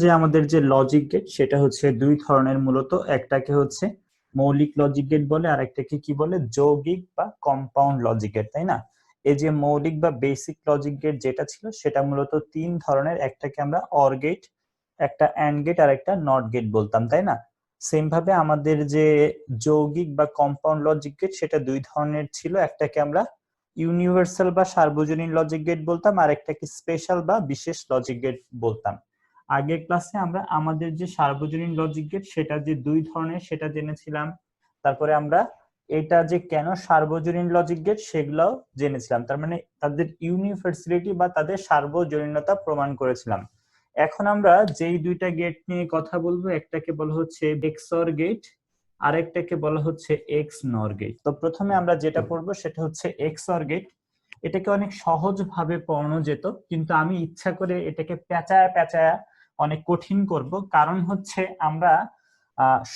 যে আমাদের যে লজিক গেট সেটা হচ্ছে দুই ধরনের মূলত, একটাকে হচ্ছে মৌলিক লজিক গেট বলে আর একটাকে কি বলে যৌগিক বা কম্পাউন্ড লজিক গেট, তাই না? এই যে মৌলিক বা বেসিক লজিক গেট যেটা ছিল সেটা মূলত তিন ধরনের, একটাকে আমরা অর গেট, একটা অ্যান্ড গেট আর একটা নট গেট বলতাম, তাই না? সেম ভাবে আমাদের যে যৌগিক বা কম্পাউন্ড লজিক গেট সেটা দুই ধরনের ছিল, একটাকে আমরা ইউনিভার্সাল বা সার্বজনীন লজিক গেট বলতাম আর একটাকে স্পেশাল বা বিশেষ লজিক গেট বলতাম। আগের ক্লাসে আমরা আমাদের যে সার্বজনীন লজিক গেট সেটা যে দুই ধরনের সেটা জেনেছিলাম, তারপরে আমরা এটা যে কেন সার্বজনীন লজিক গেট সেগুলোও জেনেছিলাম, তার মানে তাদের ইউনিভার্সালিটি বা তাদের সার্বজনীনতা প্রমাণ করেছিলাম। এখন আমরা যেই দুইটা গেট নিয়ে কথা বলবো, একটাকে বলা হচ্ছে এক্সঅর গেট আর একটাকে বলা হচ্ছে এক্স নর গেট। তো প্রথমে আমরা যেটা পড়বো সেটা হচ্ছে এক্সঅর গেট। এটাকে অনেক সহজ ভাবে পড়ানো যেত, কিন্তু আমি ইচ্ছা করে এটাকে পেঁচায়া পেঁচায়া অনেক কঠিন করব, কারণ হচ্ছে আমরা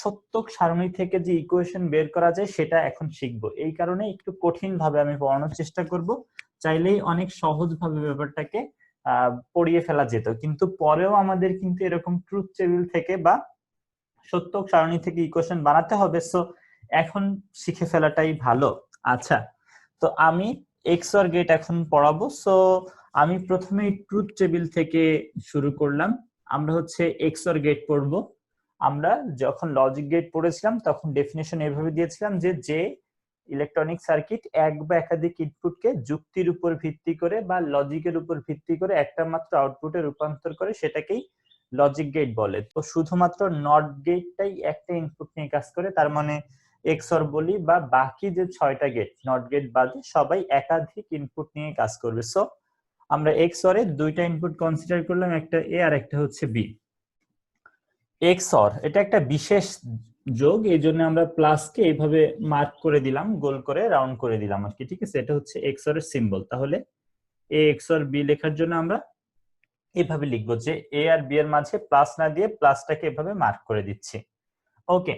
সত্যক সারণী থেকে যে ইকুয়েশন বের করা যায় সেটা এখন শিখবো, এই কারণে একটু কঠিন ভাবে আমি পড়ানোর চেষ্টা করব। চাইলেই অনেক সহজ ভাবে ব্যাপারটাকে পড়িয়ে ফেলা যেত, কিন্তু পরেও আমাদের কিন্তু এরকম ট্রুথ টেবিল থেকে বা সত্যক সারণী থেকে ইকুয়েশন বানাতে হবে, সো এখন শিখে ফেলাটাই ভালো। আচ্ছা, তো আমি এক্সঅর গেট এখন পড়াবো। সো আমি প্রথমে ট্রুথ টেবিল থেকে শুরু করলাম। আমরা হচ্ছে এক্সঅর গেট পড়বো। আমরা যখন লজিক গেট পড়েছিলাম তখন ডেফিনেশন এভাবে দিয়েছিলাম যে ইলেকট্রনিক সার্কিট এক বা একাধিক ইনপুটকে যুক্তির উপর ভিত্তি করে বা লজিকের উপর ভিত্তি করে একটা মাত্র আউটপুটে রূপান্তর করে সেটাকেই লজিক গেট বলে। তো শুধুমাত্র নট গেটটাই একটা ইনপুট নিয়ে কাজ করে, তার মানে এক্সঅর বলি, বা বাকি যে 6টা গেট নট গেট বাদে সবাই একাধিক ইনপুট নিয়ে কাজ করবে। সো আমরা এক্সঅর এর দুইটা ইনপুট কনসিডার করলাম, একটা এ আর একটা হচ্ছে বি। এক্সঅর এটা একটা বিশেষ যোগ, এই জন্য আমরা প্লাসকে এইভাবে মার্ক করে দিলাম, গোল করে রাউন্ড করে দিলাম আর কি, ঠিক আছে? এটা হচ্ছে এক্সঅর এর সিম্বল। তাহলে এ এক্সঅর বি লেখার জন্য আমরা এভাবে লিখবো যে এ আর বি এর মাঝে প্লাস না দিয়ে প্লাসটাকে এভাবে মার্ক করে দিচ্ছি। ওকে,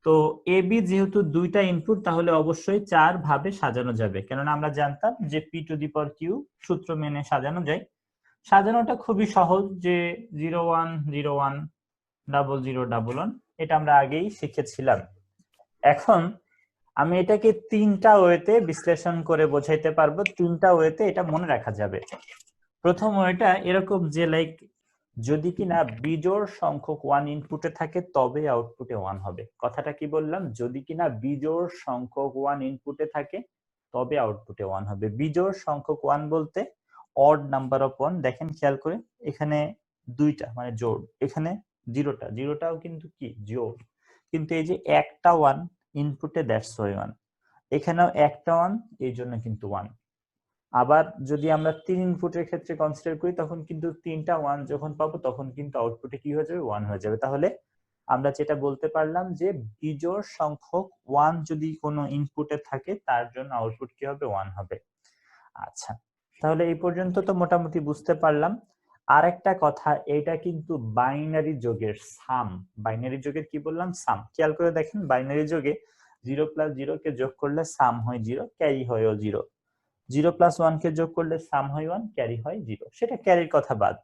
তো এ বি যেহেতু দুইটা ইনপুট তাহলে অবশ্যই 4 ভাবে সাজানো যাবে, কেননা আমরা জানতাম যে P to the power Q সূত্র মেনে সাজানো যায়। সাজানোটা খুবই সহজ, যে 0 1 0 1 ডাবল 0 ডাবল 1, এটা আমরা আগেই শিখেছিলাম। এখন আমি এটাকে তিনটা ওয়েতে বিশ্লেষণ করে বোঝাইতে পারবো, তিনটা ওয়েতে এটা মনে রাখা যাবে। প্রথম ওয়েটা এরকম যে লাইক যদি কিনা বিজোড় সংখ্যক 1 ইনপুটে থাকে তবে আউটপুটে 1 হবে। কথাটা কি বললাম? যদি কিনা বিজোড় সংখ্যক 1 ইনপুটে থাকে তবে আউটপুটে 1 হবে। বিজোড় সংখ্যক 1 বলতে অড নাম্বার অফ 1। দেখেন খেয়াল করে, এখানে দুইটা মানে জোড়, এখানে জিরোটাও কিন্তু কি জোড়, কিন্তু এই যে একটা 1 ইনপুটে, দ্যাটস ওয়াই 1। এখানেও একটা 1, এই জন্য কিন্তু 1। আবার যদি আমরা 3 ইনপুটের ক্ষেত্রে কনসিডার করি তখন কিন্তু তিনটা 1 যখন পাবো তখন কিন্তু আউটপুটে কি হয়ে যাবে? 1 হয়ে যাবে। তাহলে আমরা যেটা বলতে পারলাম যে বিজোড় সংখ্যক 1 যদি কোনো ইনপুটে থাকে তার জন্য আউটপুট কি হবে? 1 হবে। আচ্ছা, তাহলে এই পর্যন্ত তো মোটামুটি বুঝতে পারলাম। আরেকটা কথা, এটা কিন্তু বাইনারি যোগের সাম। বাইনারি যোগের কি বললাম? সাম। খেয়াল করে দেখেন, বাইনারি যোগে 0 প্লাস 0 কে যোগ করলে সাম হয় 0, ক্যারি হয়ও 0। 0 প্লাস 1 কে যোগ করলে সাম হয় 1, ক্যারি হয় 0, সেটা ক্যারির কথা বাদ।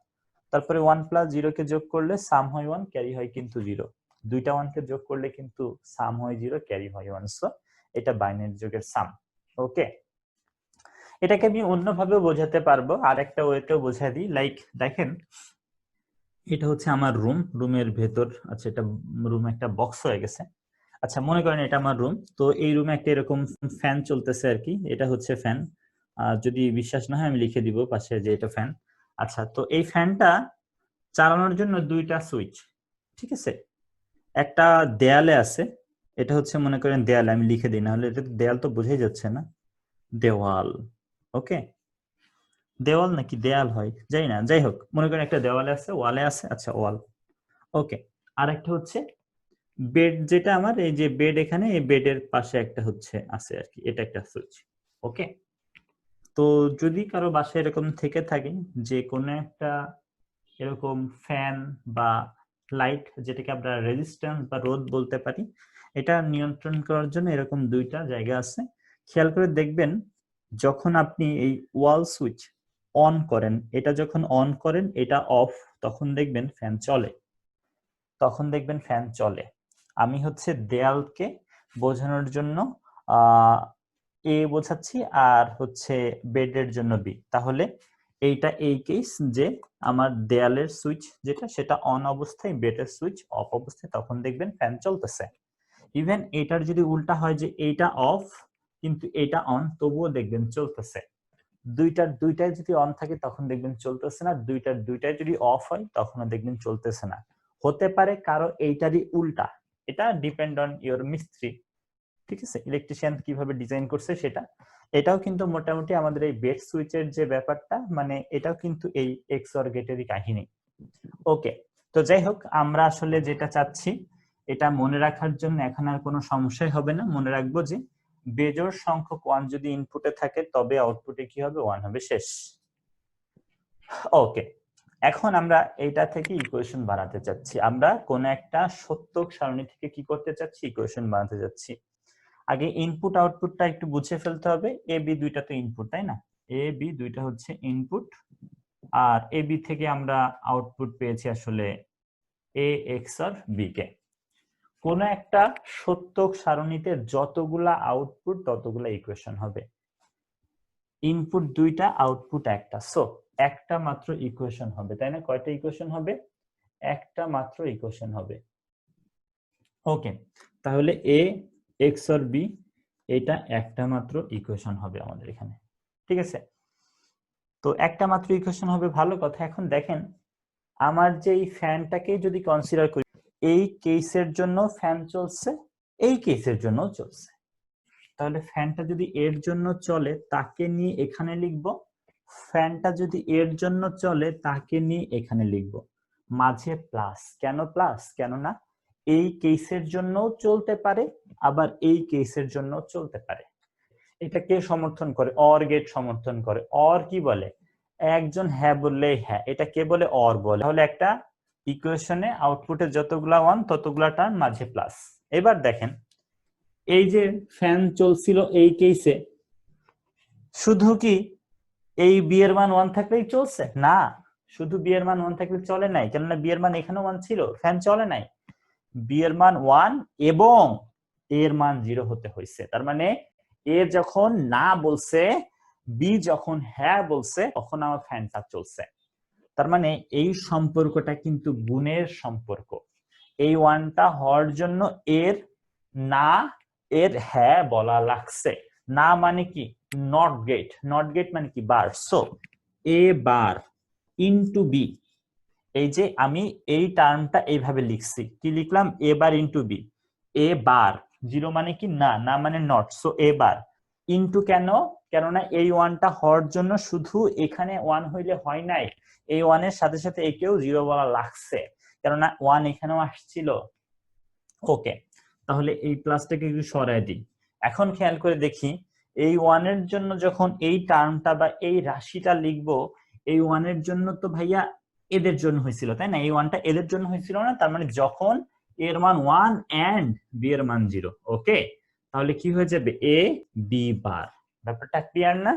তারপরে 1 প্লাস 0 কে যোগ করলে সাম হয় 1, ক্যারি হয় কিন্তু 0। দুইটা 1 কে যোগ করলে কিন্তু সাম হয় 0, ক্যারি হয় 1। সো এটা বাইনারি যোগের সাম। ওকে, এটাকে আমি অন্যভাবে বোঝাতে পারবো, আর একটা ওয়েতেও বোঝাই দিই। লাইক দেখেন, এটা হচ্ছে আমার রুম, রুমের ভেতর, আচ্ছা এটা রুম একটা বক্স হয়ে গেছে। আচ্ছা, মনে করেন এটা আমার রুম, তো এই রুমে একটা এরকম ফ্যান চলতেছে আর কি, এটা হচ্ছে ফ্যান। যদি বিশ্বাস না হয় আমি লিখে দিব পাশে যে এটা ফ্যান। আচ্ছা, তো এই ফ্যানটা চালানোর জন্য দুইটা সুইচ, ঠিক আছে? একটা দেয়ালে আছে, এটা হচ্ছে মনে করেন দেয়ালে, আমি লিখে দিই, না হলে এটা দেয়াল তো বোঝাই যাচ্ছে না, দেওয়াল। ওকে, দেওয়াল নাকি দেয়াল হয় যাই না, যাই হোক, মনে করেন একটা দেওয়ালে আছে, ওয়ালে আছে, আচ্ছা ওয়াল। ওকে, আর একটা হচ্ছে বেড, যেটা আমার এই যে বেড, এখানে এই বেডের পাশে একটা হচ্ছে আছে আর কি, এটা একটা সুইচ। ওকে, তো যদি কারো বাসায় এরকম থেকে থাকে যে কোনো একটা এরকম ফ্যান বা লাইট, যেটাকে আমরা রেজিস্ট্যান্স বা রোধ বলতে পারি, এটা নিয়ন্ত্রণ করার জন্য এরকম দুইটা জায়গা আছে। খেয়াল করে দেখবেন, যখন আপনি এই ওয়াল সুইচ অন করেন, এটা যখন অন করেন এটা অফ, তখন দেখবেন ফ্যান চলে। তখন দেখবেন ফ্যান চলে। আমি হচ্ছে দেয়ালকে বোঝানোর জন্য এ বোঝাচ্ছি আর হচ্ছে বেডের জন্য বি। তাহলে এইটা এই কেস যে আমার দেয়ালের সুইচ যেটা সেটা অন অবস্থায়, বেডের সুইচ অফ অবস্থায়, তখন দেখবেন ফ্যান চলতেছে। ইভেন এটার যদি উল্টা হয় যে এইটা অফ কিন্তু এটা অন, তবুও দেখবেন চলতেছে। দুইটাই যদি অন থাকে তখন দেখবেন চলতেছে না, দুইটাই যদি অফ হয় তখনও দেখবেন চলতেছে না। হতে পারে কারো এইটারই উল্টা, এটা ডিপেন্ড অন ইওর মিস্ত্রি, ঠিক আছে, ইলেকট্রিশিয়ান কিভাবে ডিজাইন করছে সেটা। এটাও কিন্তু মোটামুটি আমাদের এই বেড সুইচের যে ব্যাপারটা, মানে এটাও কিন্তু এই এক্সঅর গেটেরই কাহিনী। ওকে, তো যাই হোক, আমরা আসলে যেটা চাচ্ছি এটা মনে রাখার জন্য এখন আর কোনো সমস্যাই হবে না। মনে রাখবো যে বেজোড় সংখ্যক 1 যদি ইনপুটে থাকে তবে আউটপুটে কি হবে, 1 হবে, শেষ। ওকে, এখন আমরা এইটা থেকে ইকুয়েশন বানাতে চাচ্ছি। আমরা কোন একটা সত্যক সারণী থেকে কি করতে চাচ্ছি, ইকুয়েশন বানাতে যাচ্ছি। আগে ইনপুট আউটপুটটা একটু বুঝে ফেলতে হবে। এ বি দুইটা তো ইনপুট, তাই না? এ বি দুইটা হচ্ছে ইনপুট, আর এ বি থেকে আমরা আউটপুট পেয়েছি আসলে এ এক্সঅর বি কে। কোন একটা সত্যক সারণীতে যতগুলা আউটপুট ততগুলা ইকুয়েশন হবে। ইনপুট দুইটা, আউটপুট একটা, সো একটা মাত্র ইকুয়েশন হবে, তাই না? কয়টা ইকুয়েশন হবে? একটা মাত্র ইকুয়েশন হবে। ওকে, তাহলে এ এক্সঅর বি এটা একটা মাত্র ইকুয়েশন হবে আমাদের এখানে, ঠিক আছে? তো একটা মাত্র ইকুয়েশন হবে, ভালো কথা। এখন দেখেন, আমার যে এই ফ্যানটাকে যদি কনসিডার করি, এই কেসের জন্য ফ্যান চলছে, এই কেসের জন্য চলছে। তাহলে ফ্যানটা যদি এর জন্য চলে তাকে নিয়ে এখানে লিখব, ফ্যানটা যদি এর জন্য চলে তাকে নিয়ে এখানে লিখব, মাঝে প্লাস। কেন প্লাস? কেননা এই কেসের জন্যও চলতে পারে, আবার এই কেসের জন্য চলতে পারে। এটা কে সমর্থন করে? অর গেট সমর্থন করে। অর কি বলে? একজন হ্যাঁ বললেই হ্যাঁ, এটা কে বলে? অর বলে। তাহলে একটা ইকুয়েশনে আউটপুটে যতগুলা 1 ততগুলা টার্ম মাঝে প্লাস। এবার দেখেন, এই যে ফ্যান চলছিল এই কেসে, শুধু কি এই বি এর মান 1 থাকলেই চলছে? না, শুধু বি এর মান 1 থাকলে চলে নাই, কেননা বি এর মান এখানেও 1 ছিল, ফ্যান চলে নাই। বি এর মান 1 এবং এর মান 0 হতে হয়েছে। তার মানে এ যখন না বলছে, বি যখন হ্যাঁ বলছে, তখন আমার ফ্যানটা চলছে। তার মানে এই সম্পর্কটা কিন্তু গুণের সম্পর্ক। এই 1টা হওয়ার জন্য এর না এর হ্যাঁ বলা লাগছে। না মানে কি? Not get. নট গেট মানে কি? বার। সো এ বার ইনটু বি, এই যে আমি এই টার্মটা এইভাবে লিখছি, কি লিখলাম? এ বার ইনটু বি। এ বার 0 মানে কি? না, না মানে not, so A bar into, কেন? কেননা এই 1টা হওয়ার জন্য শুধু এখানে 1 হইলে হয় নাই, এই 1 এর সাথে সাথে একেও 0 বলা লাগছে, কেননা 1 এখানেও আসছিল। ওকে, তাহলে এই প্লাসটাকে একটু সরায় দিই। এখন খেয়াল করে দেখি, এই 1 এর জন্য যখন এই টার্মটা বা এই রাশিটা লিখবো, এই 1 এর জন্য তো ভাইয়া এদের জন্য হয়েছিল, তাই না? এই 1টা এদের জন্য হয়েছিল না? তার মানে যখন এর মান 1 এন্ড বি এর মান 0, ওকে, তাহলে কি হয়ে যাবে? এ বি বার। ব্যাপারটা ক্লিয়ার না?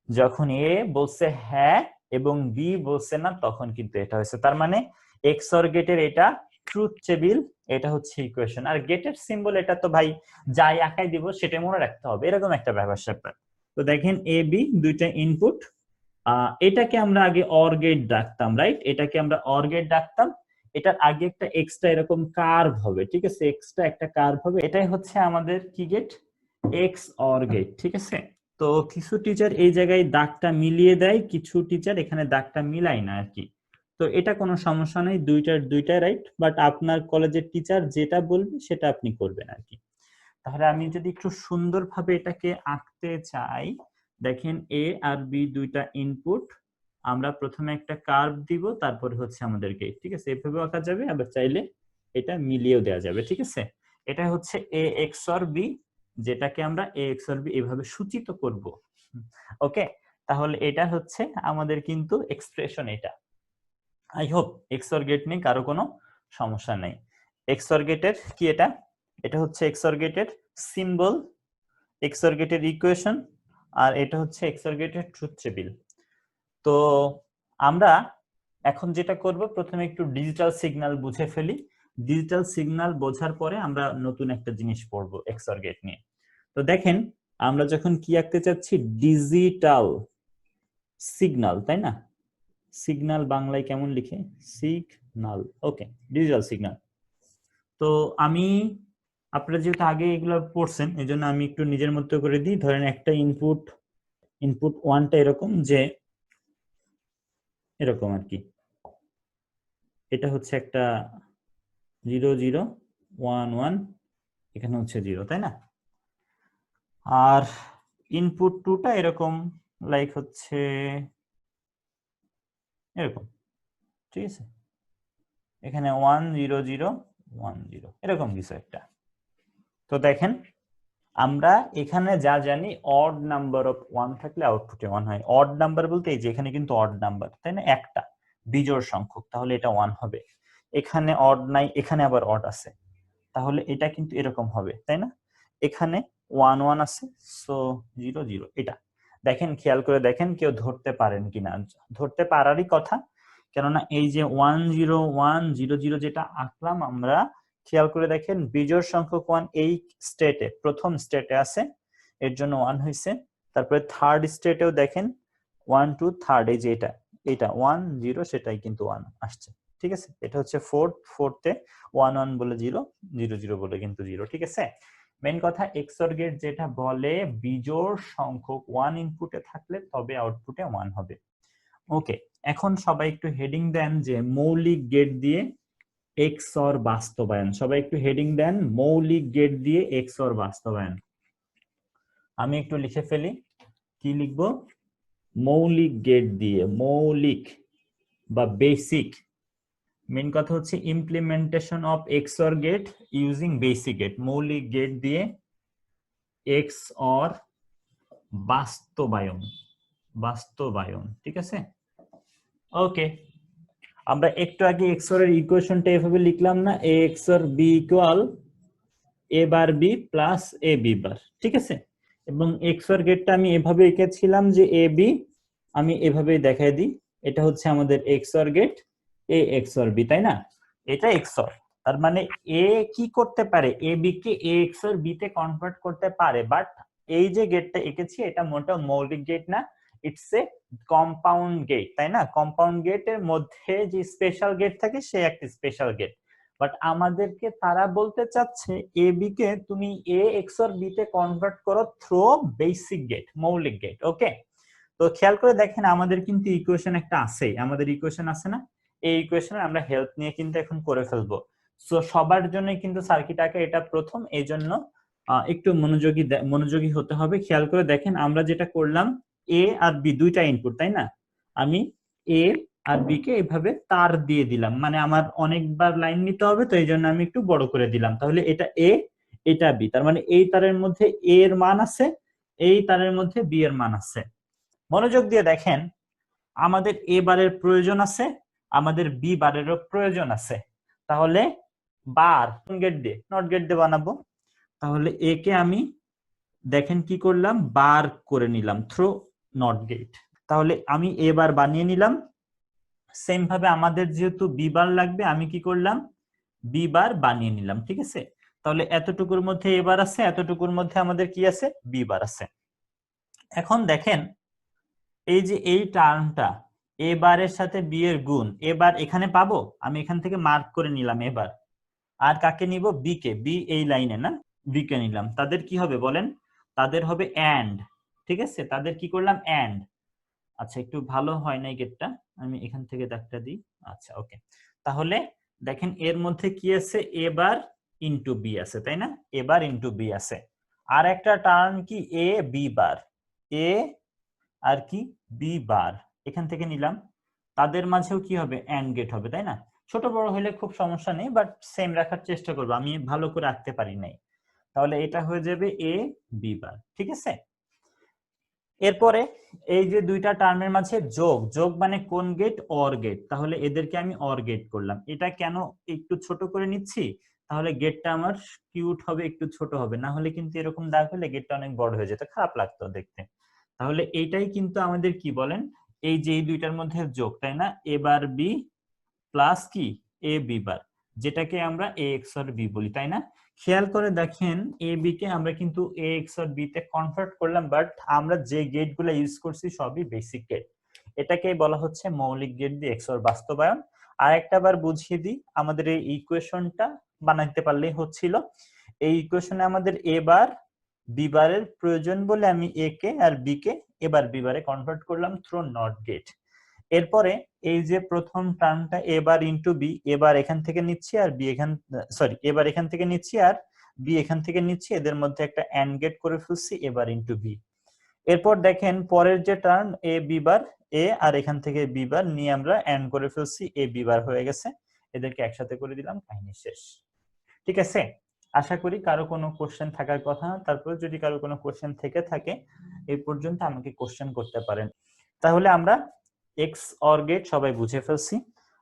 যখন এ বলছে হ্যাঁ এবং বি বলছে না, তখন কিন্তু এটা হয়েছে। তার মানে এক্সঅর গেটের এটা ট্রুথ টেবিল, এটা হচ্ছে ইকুয়েশন। আর গেটের সিম্বল এটা তো ভাই যাই আঁকাই দিব সেটা মনে রাখতে হবে, এরকম একটা ব্যাপার স্যাপার। তো দেখেন, এ বি দুইটা ইনপুট, এটাকে আমরা আগে অর গেট ডাকতাম, রাইট? এটাকে আমরা অর গেট ডাকতাম। এটার আগে একটা এক্সট্রা এরকম কার্ভ হবে, ঠিক আছে? এক্সট্রা একটা কার্ভ হবে, এটাই হচ্ছে আমাদের কি গেট? এক্স অর গেট, ঠিক আছে? তো কিছু টিচার এই জায়গায় দাগটা মিলিয়ে দেয়, কিছু টিচার এখানে দাগটা মিলায় না আর কি। তো এটা কোনো সমস্যা নেই, দুইটাই রাইট, বাট আপনার কলেজের টিচার যেটা বলবে সেটা আপনি করবেন আর কি। তাহলে আমি যদি একটু সুন্দরভাবে এটাকে আঁকতে চাই, দেখেন এ আর বি দুইটা ইনপুট, আমরা প্রথমে একটা কার্ভ দিব, তারপরে হচ্ছে আমাদের গেট, ঠিক আছে? এভাবে আঁকা যাবে, আবার চাইলে এটা মিলিয়েও দেওয়া যাবে, ঠিক আছে? এটা হচ্ছে এ এক্সঅর বি, যেটাকে আমরা এ এক্সঅর বি এভাবে সূচিত করব। ওকে, তাহলে এটা হচ্ছে আমাদের কিন্তু এক্সপ্রেশন। এটা আই হোপ এক্সঅর গেট নিয়ে কারো কোনো সমস্যা নাই। এক্সঅর গেটের কি এটা? এটা হচ্ছে এক্সঅর গেটের সিম্বল, এক্সঅর গেটের ইকুয়েশন, আর এটা হচ্ছে এক্সঅর গেটের ট্রুথ টেবিল। তো আমরা এখন যেটা করব, প্রথমে একটু ডিজিটাল সিগন্যাল বুঝে ফেলি। ডিজিটাল সিগন্যাল বোঝার পরে আমরা নতুন একটা জিনিস পড়বো এক্সঅর গেট নিয়ে। তো দেখেন, আমরা যখন কি আঁকতে চাচ্ছি, ডিজিটাল সিগন্যাল, তাই না? সিগন্যাল বাংলায় কেমন লিখে? সিগন্যাল। ওকে, ডিজিটাল সিগন্যাল। তো আমি, আপনারা যেহেতু আগে এগুলো পড়ছেন, এই জন্য আমি একটু নিজের মতো করে দিই। ধরেন একটা ইনপুট ওয়ানটা এরকম, যে এরকম আর কি, এটা হচ্ছে একটা 0 0 1 1, এখানে হচ্ছে 0, তাই না? আর ইনপুট টুটা এরকম, লাইক হচ্ছে এরকম, ঠিক আছে? এখানে 1 0 0 1 0, এরকম কিছু একটা। তো দেখেন, আমরা এখানে যা জানি, অড নাম্বার অফ 1 থাকলে আউটপুটে 1 হয়। অড নাম্বার বলতে এই যে এখানে কিন্তু অড নাম্বার, তাই না? একটা বিজোড় সংখ্যক, তাহলে এটা 1 হবে। এখানে অড নাই, এখানে আবার অড আছে, তাহলে এটা কিন্তু এরকম হবে, তাই না? এখানে 1 1 আছে, সো 0 0। এটা দেখেন, খেয়াল করে দেখেন কেউ ধরতে পারেন কিনা। ধরতে পারারই কথা, কেননা এই যে 1 0 1 0 0 যেটা আঁকলাম আমরা, খেয়াল করে দেখেন বিজোড় সংখ্যক 1 এই স্টেটে, প্রথম স্টেটে আছে, এর জন্য 1 হয়েছে। তারপরে থার্ড স্টেটেও দেখেন 1 2 থার্ড, এই যে এটা 1 0, সেটাই কিন্তু 1 আসছে, ঠিক আছে? এটা হচ্ছে ফোর্থে 1 1 বলে 0 0 0 বলে কিন্তু 0, ঠিক আছে? মেন কথা, এক্সঅর গেট যেটা বলে, বিজোড় সংখ্যক 1 ইনপুটে থাকলে তবে আউটপুটে 1 হবে। ওকে, এখন সবাই একটু হেডিং দেন যে মৌলিক গেট দিয়ে এক্সঅর বাস্তবায়ন। সবাই একটু হেডিং দেন, মৌলিক গেট দিয়ে এক্সঅর বাস্তবায়ন। আমি একটু লিখে ফেলি, কি লিখবো? মৌলিক গেট দিয়ে, মৌলিক বা বেসিক। মেন কথা হচ্ছে implementation of XOR gate using basic gate. মৌলিক গেট দিয়ে এক্সঅর বাস্তবায়ন, বাস্তবায়ন, ঠিক আছে? ওকে, আমরা একটু আগে এক্সঅর এর ইকুয়েশনটা এভাবে লিখলাম না, এ এক্সঅর B equal A bar B plus A B বার, ঠিক আছে? এবং এক্সঅর গেটটা আমি এভাবে এঁকেছিলাম যে এ বি, আমি এভাবেই দেখাই দিই, এটা হচ্ছে আমাদের এক্সঅর গেট, এ এক্সঅর বি, তাই না? এটা এক্সঅর, তার মানে এ কি করতে পারে, এ বি কে এ এক্সঅর বি তে কনভার্ট করতে পারে। বাট এই যে গেটটা এঁকেছি, এটা মোটেও মৌলিক গেট না, ইটস এ কম্পাউন্ড গেট, তাই না? কম্পাউন্ড গেটের মধ্যে যে স্পেশাল গেট থাকে, সে একটা স্পেশাল গেট। বাট আমাদেরকে তারা বলতে চাচ্ছে এ বি কে তুমি এ এক্সঅর বি তে কনভার্ট করো থ্রু বেসিক গেট, মৌলিক গেট। ওকে, তো খেয়াল করে দেখেন, আমাদের কিন্তু ইকুয়েশন একটা আছে, আমাদের ইকুয়েশন আছে না? এই ইকুয়েশনে আমরা হেল্প নিয়ে কিন্তু এখন করে ফেলবো। সো সবার জন্য কিন্তু সার্কিট আঁকা এটা প্রথম, এই জন্য একটু মনোযোগী হতে হবে। খেয়াল করে দেখেন, আমরা যেটা করলাম, এ আর বি দুইটা ইনপুট, তাই না? আমি এ আর বি কে এভাবে তার দিয়ে দিলাম, মানে আমার অনেকবার লাইন নিতে হবে, তো এই জন্য আমি একটু বড় করে দিলাম। তাহলে এটা এ, এটা বি, তার মানে এই তারের মধ্যে এ এর মান আছে, এই তারের মধ্যে বি এর মান আছে। মনোযোগ দিয়ে দেখেন, আমাদের এ বারের প্রয়োজন আছে, আমাদের বি বারেরও প্রয়োজন আছে। তাহলে বার গেট দিয়ে, নট গেট দিয়ে বানাবো। তাহলে এ কে আমি দেখেন কি করলাম, বার করে নিলাম থ্রু নট গেট। তাহলে আমি এ বার বানিয়ে নিলাম। সেম ভাবে আমাদের যেহেতু বি বার লাগবে, আমি কি করলাম, বি বার বানিয়ে নিলাম, ঠিক আছে? তাহলে এতটুকুর মধ্যে এ বার আছে, এতটুকুর মধ্যে আমাদের কি আছে, বি বার আছে। এখন দেখেন, এই যে এই টার্মটা এ বারের সাথে বি এর গুণ, এবার এখানে পাবো, আমি এখান থেকে মার্ক করে নিলাম এবার। আর কাকে নিব, বি কে, বি এই লাইনে না, বি কে নিলাম। তাদের কি হবে বলেন, তাদের হবে এন্ড, ঠিক আছে? তাদের কি করলাম, এন্ড। আচ্ছা, একটু ভালো হয় নাই গেটটা, আমি এখান থেকে দাগটা দিই। আচ্ছা, ওকে। তাহলে দেখেন এর মধ্যে কি আছে, এ বার ইনটু বি আছে, তাই না? এ বার ইনটু বি আছে। আর একটা টার্ম কি, এ বি বার, এ আর কি বি বার, এখান থেকে নিলাম। তাদের মাঝেও কি হবে, এন্ড গেট হবে, তাই না? ছোট বড় হলে খুব সমস্যা নেই, বাট সেম রাখার চেষ্টা করবো, আমি ভালো করে আঁকতে পারি নাই। তাহলে এটা হয়ে যাবে এ বি বার, ঠিক আছে? এরপরে এই যে দুইটা টার্মের মাঝে যোগ, যোগ মানে কোন গেট, অর গেট। তাহলে এদেরকে আমি অর গেট করলাম। এটা কেন একটু ছোট করে নিচ্ছি, তাহলে গেটটা আমার কিউট হবে, একটু ছোট হবে, না হলে কিন্তু এরকম দাগ হলে গেটটা অনেক বড় হয়ে যেত, খারাপ লাগতো দেখতে। তাহলে এইটাই কিন্তু আমাদের কি বলেন, এই যে এই দুইটার মধ্যে যোগ, তাই না? এ বার বি প্লাস কি এ বি বার, যেটাকে আমরা এ এক্স অর বি বলি, তাই না? খেয়াল করে দেখেন এ বি কে আমরা কিন্তু এ এক্স অর বি তে কনভার্ট করলাম, বাট আমরা যে গেট গুলো ইউজ করছি সবই বেসিক গেট। এটাকেই বলা হচ্ছে মৌলিক গেট দিয়ে এক্স অর বাস্তবায়ন। আর একটা বার বুঝিয়ে দিই, আমাদের এই ইকুয়েশনটা বানাইতে পারলেই হচ্ছিল। এই ইকুয়েশনে আমাদের এ বার বি বারের প্রয়োজন বলে আমি এ কে আর বি কে এবার বি বারে কনভার্ট করলাম থ্রু নট গেট। এরপরে এই যে প্রথম টার্মটা এবার ইনটু বি, এবার এখান থেকে নিচ্ছি আর বি এখান, সরি এবার এখান থেকে নিচ্ছি আর বি এখান থেকে নিচ্ছি, এদের মধ্যে একটা এন্ড গেট করে ফেলছি এবার ইনটু বি। এরপর দেখেন পরের যে term A B bar, A আর এখান থেকে বি বার নিয়ে আমরা এন্ড করে ফেলছি, এ বি বার হয়ে গেছে, এদেরকে একসাথে করে দিলাম, কাহিনী শেষ। ঠিক আছে, আশা করি কারো কোনো কোশ্চেন থাকার কথা না। তারপরে যদি কারো কোনো কোশ্চেন থেকে থাকে এই পর্যন্ত আমাকে কোশ্চেন করতে পারেন। তাহলে আমরা এক্স অর গেট সবাই বুঝে ফেলছি।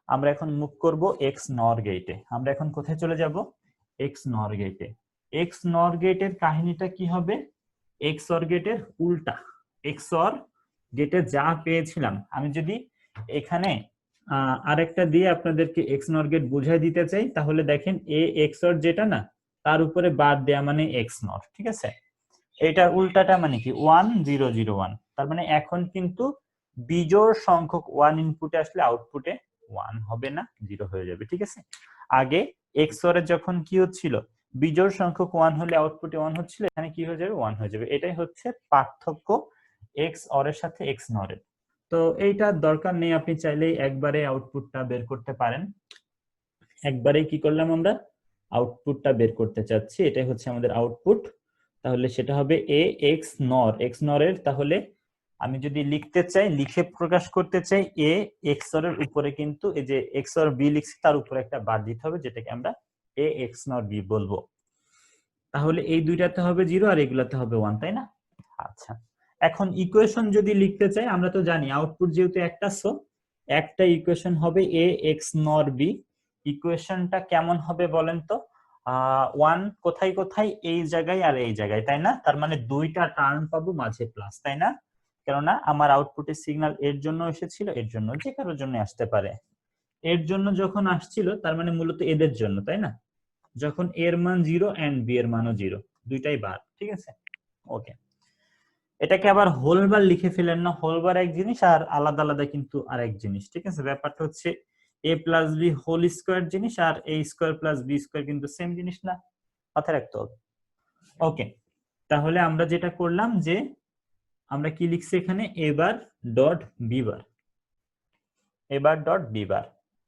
আমরা এখন মুভ করব এক্স নর গেটে। আমরা এখন কোথায় চলে যাব? এক্স নর গেটে। এক্স নর গেটের কাহিনীটা কি হবে? এক্স অর গেটের উল্টা। এক্স অর গেটে যা পেয়েছিলাম, আমি যদি এখানে আরেকটা দিয়ে আপনাদেরকে এক্স নর গেট বুঝাই দিতে চাই, তাহলে দেখেন এ এক্স অর যেটা না, তার উপরে বার দেয়া মানে এক্স নর। ঠিক আছে, এটার উল্টাটা মানে কি 1 0 0 1। তার মানে এখন কিন্তু বিজোড় সংখ্যক 1 ইনপুটে আসলে আউটপুটে 1 হবে না, 0 হয়ে যাবে। ঠিক আছে, আগে এক্স অর যখন কি হচ্ছিল, বিজোড় সংখ্যক 1 হলে আউটপুটে 1 হচ্ছিল, এখানে কি হয়ে যাবে 1 হয়ে যাবে। এটাই হচ্ছে পার্থক্য এক্স অর এর সাথে এক্স নর এর। তো এইটার দরকার নেই, আপনি চাইলেই একবারে আউটপুটটা বের করতে পারেন। একবারে কি করলাম, আমরা আউটপুটটা বের করতে চাচ্ছি, এটাই হচ্ছে আমাদের আউটপুট। তাহলে সেটা হবে এ এক্স নর, এক্স নর এর, তাহলে আমি যদি লিখতে চাই, লিখে প্রকাশ করতে চাই, এ এক্স নর এর উপরে কিন্তু এই যে এক্স নর বি লিখছি তার উপরে একটা বার দিতে হবে, যেটাকে আমরা এ এক্স নর বি বলবো। তাহলে এই দুইটাতে হবে 0 আর এগুলাতে হবে 1, তাই না? আচ্ছা, এখন ইকুয়েশন যদি লিখতে চাই, আমরা তো জানি আউটপুট যেহেতু একটা, সো একটা ইকুয়েশন হবে এ এক্স নর বি। ইকুয়েশনটা কেমন হবে বলেন তো? 1 কোথায় কোথায়, এই জায়গায় আর এই জায়গায়, তাই না? তার মানে দুইটা টার্ম পাবো মাঝে প্লাস, তাই না? কেননা আমার আউটপুটের সিগন্যাল এর জন্য এসেছিল, এর জন্য, যে কারোর জন্য আসতে পারে। এর জন্য যখন আসছিল তার মানে মূলত এদের জন্য, তাই না? যখন এর মান 0 এন্ড বি এর মানও 0, দুইটাই বার। ঠিক আছে, ওকে। এটাকে আবার হোল বার লিখে ফেলেন না, হোল বার এক জিনিস আর আলাদা আলাদা কিন্তু আরেক জিনিস। ঠিক আছে, ব্যাপারটা হচ্ছে এ প্লাস বি হোল স্কোয়ার জিনিস আর এ স্কোয়ার প্লাস বি স্কোয়ার কিন্তু সেম জিনিস না, মাথায় রাখতে হবে। ওকে, তাহলে আমরা যেটা করলাম যে আমরা কি লিখছি এখানে, এ বার ডট বি বার, এবার ডট বি বার।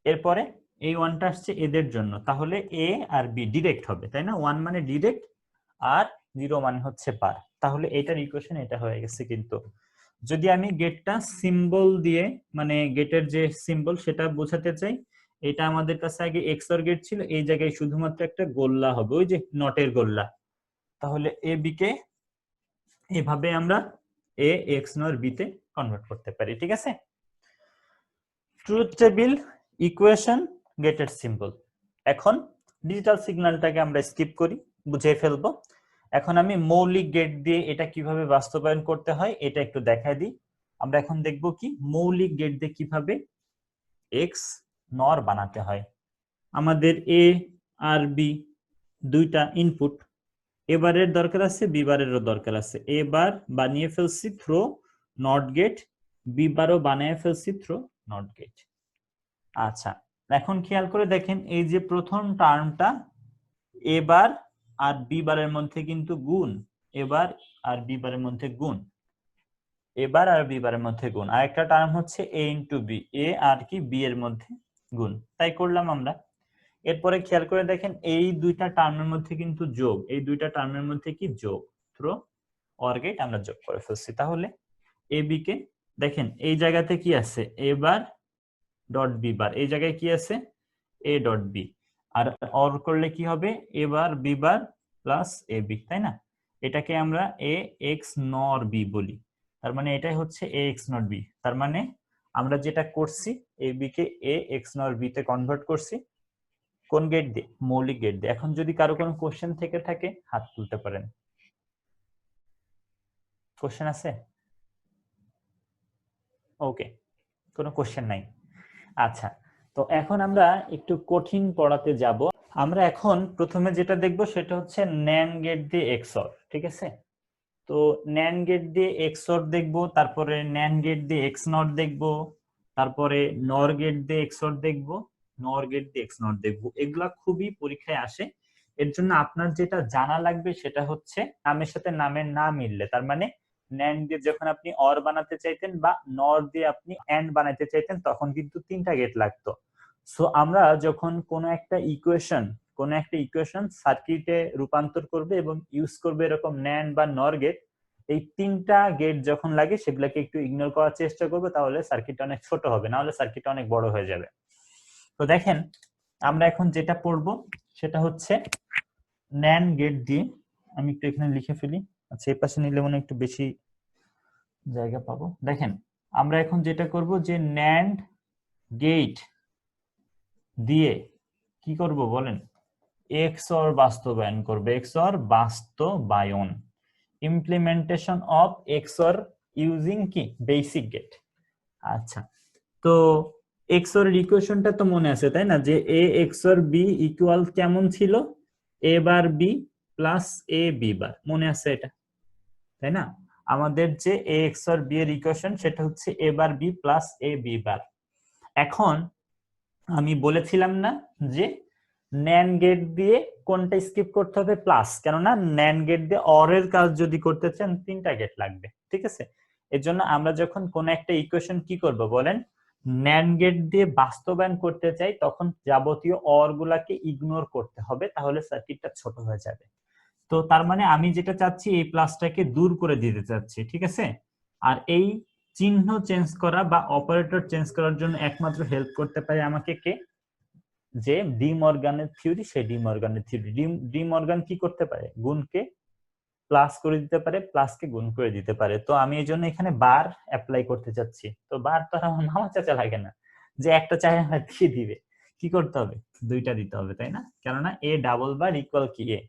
এরপরে এই ওয়ানটা আসছে এদের জন্য, তাহলে এ আর বি ডিরেক্ট হবে, তাই না? 1 মানে ডিরেক্ট আর 0 মানে হচ্ছে পার। তাহলে এটার ইকুয়েশন এটা হয়ে গেছে। কিন্তু যদি আমি গেটটা সিম্বল দিয়ে, মানে গেটের যে সিম্বল সেটা বোঝাতে চাই, এটা আমাদের কাছে আগে এক্স অর গেট ছিল, এই জায়গায় শুধুমাত্র একটা গোল্লা হবে, ওই যে নটের গোল্লা। তাহলে এ বি কে এভাবে আমরা এ এক্স নর বি তে কনভার্ট করতে পারি। ঠিক আছে, ট্রুথ টেবিল, ইকুয়েশন, গেটের সিম্বল। এখন ডিজিটাল সিগন্যালটাকে আমরা স্কিপ করি, বুঝে ফেলবো। এখন আমি মৌলিক গেট দিয়ে এটা কিভাবে বাস্তবায়ন করতে হয় এটা একটু দেখাই দিই। আমরা এখন দেখব কি মৌলিক গেট দিয়ে কিভাবে এক্স নর বানাতে হয়। আমাদের এ আর বি দুইটা ইনপুট, এবারের দরকার আছে, বি বারেরও দরকার আছে। এবার বানিয়ে ফেলছি থ্রো নট গেট, বি বারও বানিয়ে ফেলছি থ্রো নট গেট। আচ্ছা, এখন খেয়াল করে দেখেন এই যে প্রথম টার্মটা এবার আর বি বারের মধ্যে কিন্তু গুণ, এবার আর বি বারের মধ্যে গুণ, এবার আর বি বারের মধ্যে গুণ। আর একটা টার্ম হচ্ছে এ ইন্টু বি, এ আর কি বি এর মধ্যে গুণ, তাই করলাম আমরা। এরপরে খেয়াল করে দেখেন এই দুইটা টার্মের মধ্যে কিন্তু যোগ, এই দুইটা টার্মের মধ্যে কি যোগ, থ্রো অর গেট আমরা যোগ করে ফেলছি। তাহলে এ বি কে দেখেন এই জায়গাতে কি আছে, এবার ডট বি বার, এই জায়গায় কি আছে এ ডট বি, আর অর করলে কি হবে এবার B bar plus A B, তাই না? এটাকে আমরা এ এক্স নর বি বলি। তার মানে এটাই হচ্ছে এ এক্স নট বি। তার মানে আমরা যেটা করছি এ বি কে এ এক্স নর বি তে কনভার্ট করছি, কোন গেট দিয়ে? মৌলিক গেট দিয়ে। এখন যদি কারো কোনো কোশ্চেন থেকে থাকে হাত তুলতে পারেন। কোশ্চেন আছে? ওকে, কোনো কোশ্চেন নাই। আচ্ছা, তো এখন আমরা একটু কঠিন পড়াতে যাব। আমরা এখন প্রথমে যেটা দেখব সেটা হচ্ছে ন্যান্ড গেট দিয়ে এক্সঅর, ঠিক আছে? তো ন্যান্ড গেট দিয়ে এক্সঅর দেখব, তারপরে ন্যান্ড গেট দিয়ে এক্স নট দেখব, তারপরে নর গেট দিয়ে এক্সঅর দেখব, নর গেট দিয়ে এক্স নট দেখব। এগুলা খুবই পরীক্ষায় আসে। এর জন্য আপনার যেটা জানা লাগবে সেটা হচ্ছে নামের সাথে নামের না মিললে, তার মানে ন্যান্ড দিয়ে যখন আপনি অর বানাতে চাইতেন বা নর দিয়ে আপনি এন্ড বানাতে চাইতেন তখন কিন্তু 3টা গেট লাগতো। সো আমরা যখন কোনো একটা ইকুয়েশন সার্কিটে রূপান্তর করবে এবং ইউজ করবে এরকম ন্যান্ড বা নর গেট, এই 3টা গেট যখন লাগে সেগুলোকে একটু ইগনোর করার চেষ্টা করবে, তাহলে সার্কিটটা অনেক ছোট হবে, না হলে সার্কিটটা অনেক বড় হয়ে যাবে। তো দেখেন আমরা এখন যেটা পড়বো সেটা হচ্ছে ন্যান্ড গেট দিয়ে, আমি একটু এখানে লিখে ফেলি। আচ্ছা, এই পাশে নিলে মনে একটু বেশি জায়গা পাবো। দেখেন আমরা এখন যেটা করব যে ন্যান্ড গেট দিয়ে কি করব বলেন, এক্সঅর বাস্তবায়ন করবে, এক্সঅর বাস্তবায়ন, ইমপ্লিমেন্টেশন অফ এক্সঅর ইউজিং কি বেসিক গেট। আচ্ছা, তো এক্সঅর ইকুয়েশনটা তো মনে আছে তাই না, যে এ এক্সঅর বি ইকুয়াল কেমন ছিল, এ বার বি প্লাস এ বি বার, মনে আছে এটা তাই না? আমাদের যে এ এক্সঅর বি এর ইকুয়েশন সেটা হচ্ছে এ বার বি প্লাস এ বি বার। এখন আমি বলেছিলাম না যে ন্যান্ড গেট দিয়ে কোনটা স্কিপ করতে হবে, প্লাস, কেননা ন্যান্ড গেট দিয়ে অর এর কাজ যদি করতে চান 3টা গেট লাগবে, ঠিক আছে? এর জন্য আমরা যখন কোন একটা ইকুয়েশন কি করব বলেন, ন্যান্ড গেট দিয়ে বাস্তবায়ন করতে চাই তখন যাবতীয় অর গুলাকে ইগনোর করতে হবে, তাহলে সার্কিটটা ছোট হয়ে যাবে। তো তার মানে আমি যেটা চাচ্ছি এই প্লাসটাকে দূর করে দিতে চাচ্ছি, ঠিক আছে? আর এই চিহ্ন চেঞ্জ করা বা অপারেটর চেঞ্জ করার জন্য একমাত্র হেল্প করতে পারে আমাকে কে, যে ডি মর্গানের থিওরি, সেই ডি মর্গানের থিওরি। ডি মর্গান কি করতে পারে, গুণকে প্লাস করে দিতে পারে, প্লাসকে গুণ করে দিতে পারে। তো আমি এই জন্য এখানে বার অ্যাপ্লাই করতে চাচ্ছি। তো বার তো আমার মামা চাচা লাগে না যে একটা চাই আমার দিয়ে দিবে, কি করতে হবে, 2টা দিতে হবে তাই না? কেননা এ ডাবল বার ইকুয়াল কি এ,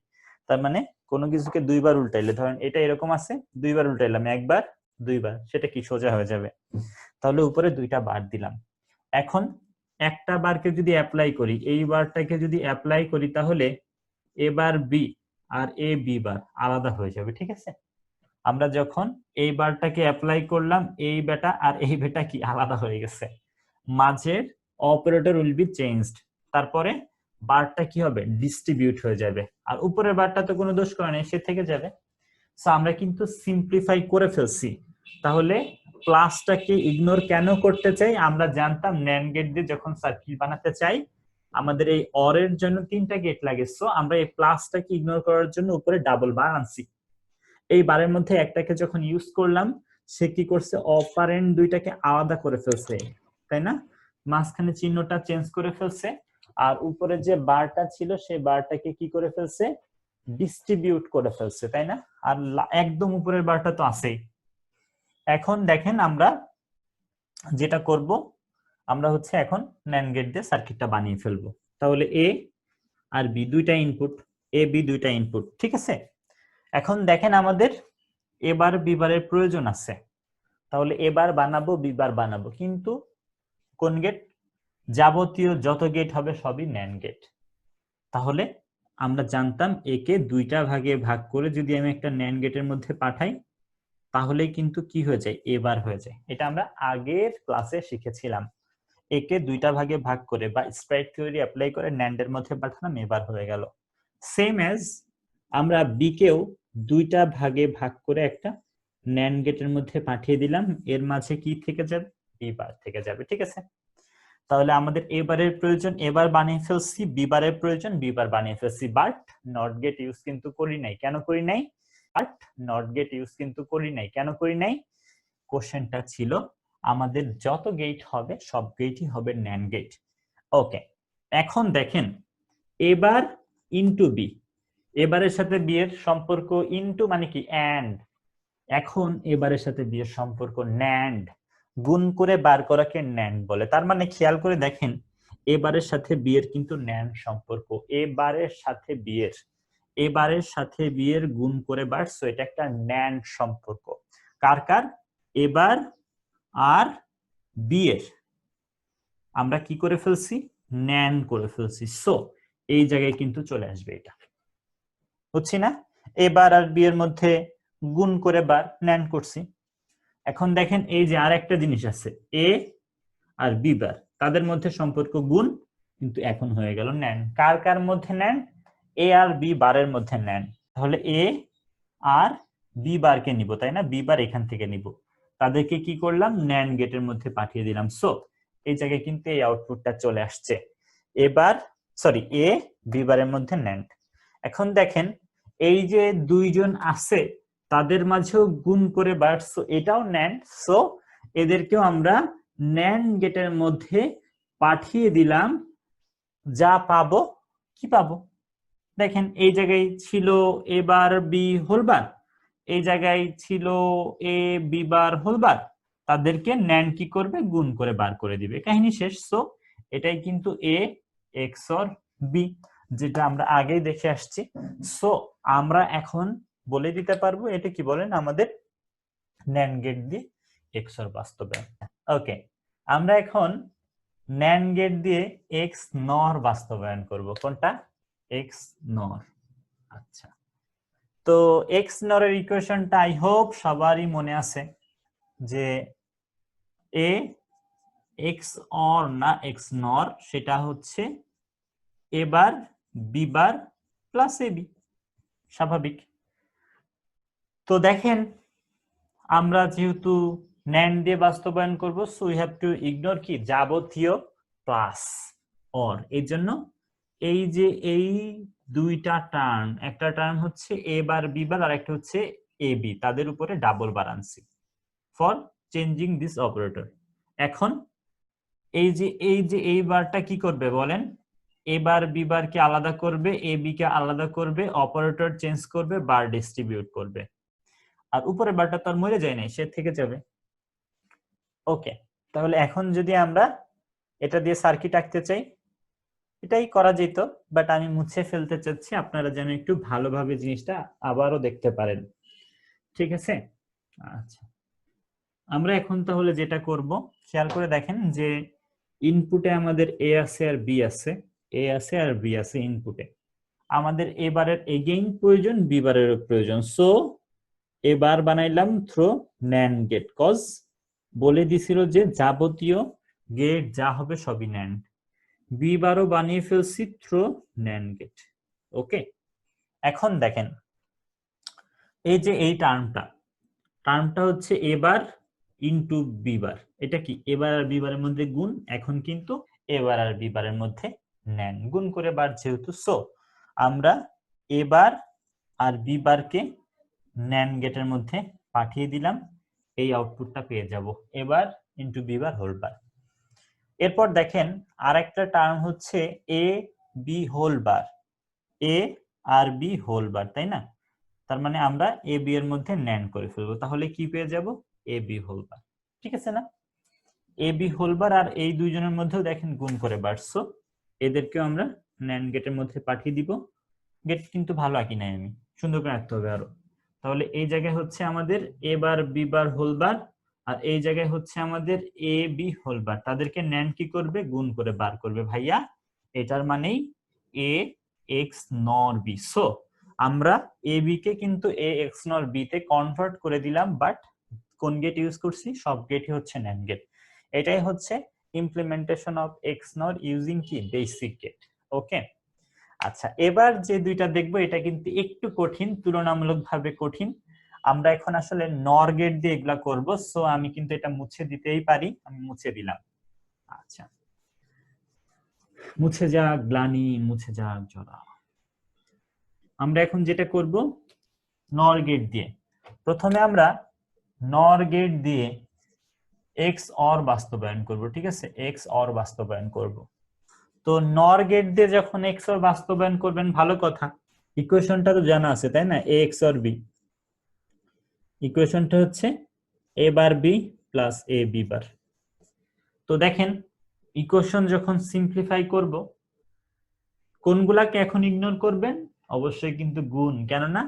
তার মানে কোনো কিছুকে 2বার উল্টাইলে, ধরেন এটা এরকম আছে, 2বার উল্টাইলাম, একবার 2বার, সেটা কি সোজা হয়ে যাবে। তাহলে উপরে 2টা বার দিলাম। এখন একটা বারকে যদি অ্যাপ্লাই করি, এই বারটাকে যদি অ্যাপ্লাই করি তাহলে এবার বি আর এ বি বার আলাদা হয়ে যাবে, ঠিক আছে? আমরা যখন এই বারটাকে অ্যাপ্লাই করলাম, এই বেটা আর এই বেটা কি আলাদা হয়ে গেছে, মাঝের অপারেটর উইল বি চেঞ্জড, তারপরে বারটা কি হবে, ডিস্ট্রিবিউট হয়ে যাবে, আর উপরের বারটা তো কোনো দোষ করে নেই, সে থেকে যাবে। সো আমরা কিন্তু সিম্পলিফাই করে ফেলছি। তাহলে প্লাসটাকে ইগনোর কেন করতে চাই, আমরা জানতাম ন্যান্ড গেট দিয়ে যখন সার্কিট বানাতে চাই আমাদের এই অর এর জন্য 3টা গেট লাগে, সো আমরা এই প্লাসটাকে ইগনোর করার জন্য উপরে ডাবল বার আনছি। এই বারের মধ্যে একটাকে যখন ইউজ করলাম, সে কি করছে, অপারেন্ড 2টাকে আলাদা করে ফেলছে তাই না, মাঝখানে চিহ্নটা চেঞ্জ করে ফেলছে, আর উপরে যে বারটা ছিল সেই বারটাকে কি করে ফেলছে, ডিস্ট্রিবিউট করে ফেলছে তাই না? আর একদম উপরের বারটা তো আছেই। এখন দেখেন আমরা যেটা করব, আমরা হচ্ছে এখন ন্যান্ড গেট দিয়ে সার্কিটটা বানিয়ে ফেলবো। তাহলে এ আর বি 2টা ইনপুট, এ বি 2টা ইনপুট, ঠিক আছে? এখন দেখেন আমাদের এবার বিবারের প্রয়োজন আছে, তাহলে এবার বানাবো বিবার বানাবো, কিন্তু কোন গেট, যাবতীয় যত গেট হবে সবই ন্যান্ড গেট। তাহলে আমরা জানতাম একে 2টা ভাগে ভাগ করে যদি আমি একটা ন্যান্ড গেটের মধ্যে পাঠাই তাহলে কিন্তু কি হয়ে যায়, এবার হয়ে যায়। এটা আমরা আগের ক্লাসে শিখেছিলাম, একে 2টা ভাগে ভাগ করে বা স্প্রাইট থিওরি অ্যাপ্লাই করে ন্যান্ডের মধ্যে পাঠালাম, এবার হয়ে গেল। সেম অ্যাজ আমরা বি কেও 2টা ভাগে ভাগ করে একটা ন্যান্ড গেটের মধ্যে পাঠিয়ে দিলাম, এর মাঝে কি থেকে যাবে, বি বার থেকে যাবে, ঠিক আছে? তাহলে আমাদের এবারের প্রয়োজন এবার বানিয়ে ফেলছি, বিবারের প্রয়োজন বিবার বানিয়ে ফেলছি, বাট নট গেট ইউজ কিন্তু করি নাই। কেন করি নাই, বাট নট গেট ইউজ কিন্তু করি নাই, কেন করি নাই, কোশ্চেনটা ছিল আমাদের যত গেট হবে সব গেটই হবে ন্যান্ড গেট। ওকে, এখন দেখেন এবার ইনটু বি, এবারের সাথে বি এর সম্পর্ক ইনটু মানে কি এন্ড, এখন এবারের সাথে বি এর সম্পর্ক ন্যান্ড, গুণ করে বার করাকে ন্যান্ড বলে। তার মানে খেয়াল করে দেখেন এবারের সাথে বি এর কিন্তু ন্যান্ড সম্পর্ক, এবারের সাথে বি এর, এবারের সাথে বি এর গুণ করে বার, সো এটা একটা ন্যান্ড সম্পর্ক। কার কার, এবার আর বি এর, আমরা কি করে ফেলছি, ন্যান করে ফেলছি। সো এই জায়গায় কিন্তু চলে আসবে এটা, বুঝছি না? এবার আর বি এর মধ্যে গুণ করে বার ন্যান করছি। এখন দেখেন এই যে আর একটা জিনিস আছে, এ আর বি বার, তাদের মধ্যে সম্পর্ক গুণ, কিন্তু এখন হয়ে গেল ন্যান। কার কার মধ্যে ন্যান? এ আর বি বারের মধ্যে ন্যান। তাহলে এ আর বি বারকে নিব, তাই না? বি বার এখান থেকে নিব, তাদেরকে কি করলাম, ন্যান গেটের মধ্যে পাঠিয়ে দিলাম। সো এই জায়গায় কিন্তু এই আউটপুটটা চলে আসছে। এবার সরি, এ বি বারের মধ্যে ন্যান্ড। এখন দেখেন এই যে দুইজন আছে তাদের মাঝেও গুণ করে বার, সো এটাও ন্যান্ড। সো এদেরকেও আমরা ন্যান্ড গেটের মধ্যে পাঠিয়ে দিলাম। যা পাবো, কি পাবো দেখেন, এই জায়গায় ছিল এ বার বি হোল বার, এই জায়গায় ছিল এ বি বার হোল বার, তাদেরকে ন্যান্ড কি করবে, গুণ করে বার করে দিবে, কাহিনী শেষ। সো এটাই কিন্তু এ এক্সর বি, যেটা আমরা আগেই দেখে আসছি। সো আমরা এখন বলে দিতে পারবো এটা কি বলেন, আমাদের ন্যান্ড গেট দিয়ে এক্সর বাস্তবায়ন। ওকে, আমরা এখন ন্যান্ড গেট দিয়ে এক্স নর বাস্তবায়ন করব। কোনটা? এক্স নর। আচ্ছা, তো এক্স নর এর ইকুয়েশনটা আই হোপ সবারই মনে আছে, যে এ এক্স অর না এক্স নর, সেটা হচ্ছে এ বার B bar plus A B, স্বাভাবিক। তো দেখেন আমরা যেহেতু ন্যান্ড দিয়ে বাস্তবায়ন করব, so we have to ignore কি, যাবতীয় প্লাস অর। এই জন্য এই যে এই দুইটা টার্ম, একটা টার্ম হচ্ছে এ বার বি বার আর একটা হচ্ছে এ বি, তাদের উপরে ডাবল বার আনছি ফর চেঞ্জিং দিস অপারেটর। এখন এই বারটা কি করবে বলেন, এ বার বি বার কে আলাদা করবে, এ বি কে আলাদা করবে, অপারেটর চেঞ্জ করবে, বার ডিস্ট্রিবিউট করবে। আর উপরে বারটা তো আর মরে যায় নাই, সে থেকে যাবে। ওকে, তাহলে এখন যদি আমরা এটা দিয়ে সার্কিট আঁকতে চাই, এটাই করা যেত, বাট আমি মুছে ফেলতে চাচ্ছি, আপনারা যেন একটু ভালোভাবে জিনিসটা আবারও দেখতে পারেন। ঠিক আছে? আচ্ছা, আমরা এখন তাহলে যেটা করব, খেয়াল করে দেখেন যে ইনপুটে আমাদের এ আছে আর বি আছে, এ আছে আর বি আছে ইনপুটে। আমাদের এ বারের এগেইন প্রয়োজন, বি বারেরও প্রয়োজন। সো এবার বানাইলাম থ্রো ন্যান্ড গেট, কজ বলে দিছিল যে যাবতীয় গেট যা হবে সবই ন্যান্ড। বি বারও বানিয়ে ফেলছি থ্রো ন্যান্ড গেট। ওকে, এখন দেখেন এই যে এই টার্মটা হচ্ছে এবার ইনটু বি বার, এটা কি এবার আর বি বারের মধ্যে গুণ, এখন কিন্তু এবার আর বি বারের মধ্যে ন্যান, গুণ করে বার যেহেতু। সো আমরা এবার আর বি বারকে ন্যান গেটের মধ্যে পাঠিয়ে দিলাম, এই আউটপুটটা পেয়ে যাব, এবার into B bar whole bar. এরপর দেখেন আরেকটা টার্ম হচ্ছে A B whole bar, A আর বি হোল বার, তাই না? তার মানে আমরা এ বি এর মধ্যে ন্যান করে ফেলবো, তাহলে কি পেয়ে যাব, এ বি হোল বার। ঠিক আছে না? এ বি হোল বার আর এই দুইজনের মধ্যেও দেখেন গুণ করে বাড়ছো, এদেরকেও আমরা ন্যান গেটের মধ্যে পাঠিয়ে দিব। গেট কিন্তু ভালো আঁকি নাই আমি, সুন্দর করে আঁকতে হবে আরো। তাহলে এই জায়গায় হচ্ছে আমাদের এ বার বি বার হোল বার, আর এই জায়গায় হচ্ছে আমাদের এ বি হোল বার, তাদেরকে ন্যান কি করবে, গুণ করে বার করবে ভাইয়া। এটার মানেই এ এক্স নর বি। সো আমরা এ বি কে কিন্তু এ এক্স নর বি তে কনভার্ট করে দিলাম, বাট কোন গেট ইউজ করছি, সব গেটই হচ্ছে ন্যান্ড গেট। এটাই হচ্ছে implementation of X NOR using কি, বেসিক গেট। ওকে, আচ্ছা এবার যে দুইটা দেখবো এটা কিন্তু একটু কঠিন, তুলনামূলকভাবে কঠিন। আমরা এখন আসলে নর গেট দিয়ে এগুলা করবো, সো আমি কিন্তু এটা মুছে দিতেই পারি, আমি মুছে দিলাম। আচ্ছা, মুছে যাক গ্লানি, মুছে যাক জরা। আমরা এখন যেটা করব, নর গেট দিয়ে প্রথমে আমরা নর গেট দিয়ে এক্স অর বাস্তবায়ন করব। ঠিক আছে, এক্স অর বাস্তবায়ন করব। তো নর গেট দিয়ে যখন এক্স অর বাস্তবায়ন করবেন, ভালো কথা, ইকুয়েশনটা তো জানা আছে তাই না, এ এক্স অর বি। ইকুয়েশনটা হচ্ছে এ বার বি প্লাস এ বি বার। তো দেখেন ইকুয়েশন যখন সিম্পলিফাই করব, কোনগুলাকে এখন ইগনোর করবেন, অবশ্যই কিন্তু গুণ, কেননা